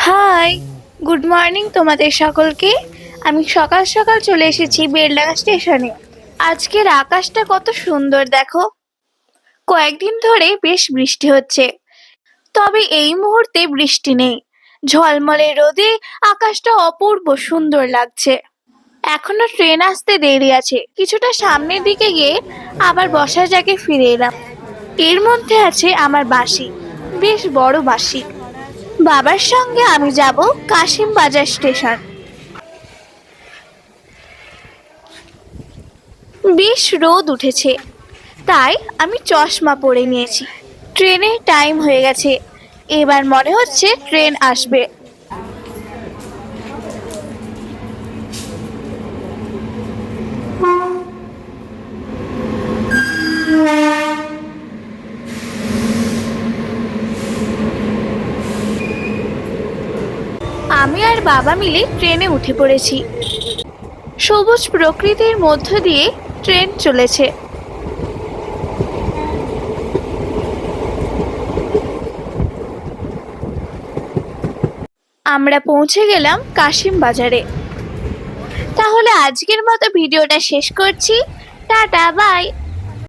High, good morning তোমাদের সকলকে। আমি সকাল সকাল চলে এসেছি বেলডাঙা স্টেশনে। আজকের আকাশটা কত সুন্দর দেখো। কয়েকদিন ধরে বেশ বৃষ্টি হচ্ছে, তবে এই মুহূর্তে বৃষ্টি নেই। ঝলমলে রোদে আকাশটা অপূর্ব সুন্দর লাগছে। এখনো ট্রেন আসতে দেরি আছে। কিছুটা সামনের দিকে গিয়ে আবার বসার জায়গায় ফিরে এলাম। এর মধ্যে আছে আমার বাঁশি, বেশ বড় বাঁশি। বাবার সঙ্গে আমি যাব কাশিম বাজার স্টেশন। বেশ রোদ উঠেছে, তাই আমি চশমা পরে নিয়েছি। ট্রেনের টাইম হয়ে গেছে, এবার মনে হচ্ছে ট্রেন আসবে। আমি আর বাবা মিলে ট্রেনে উঠে পড়েছি। সবুজ প্রকৃতির মধ্য দিয়ে ট্রেন চলেছে। আমরা পৌঁছে গেলাম কাশিম বাজারে। তাহলে আজকের মতো ভিডিওটা শেষ করছি। Tata, by.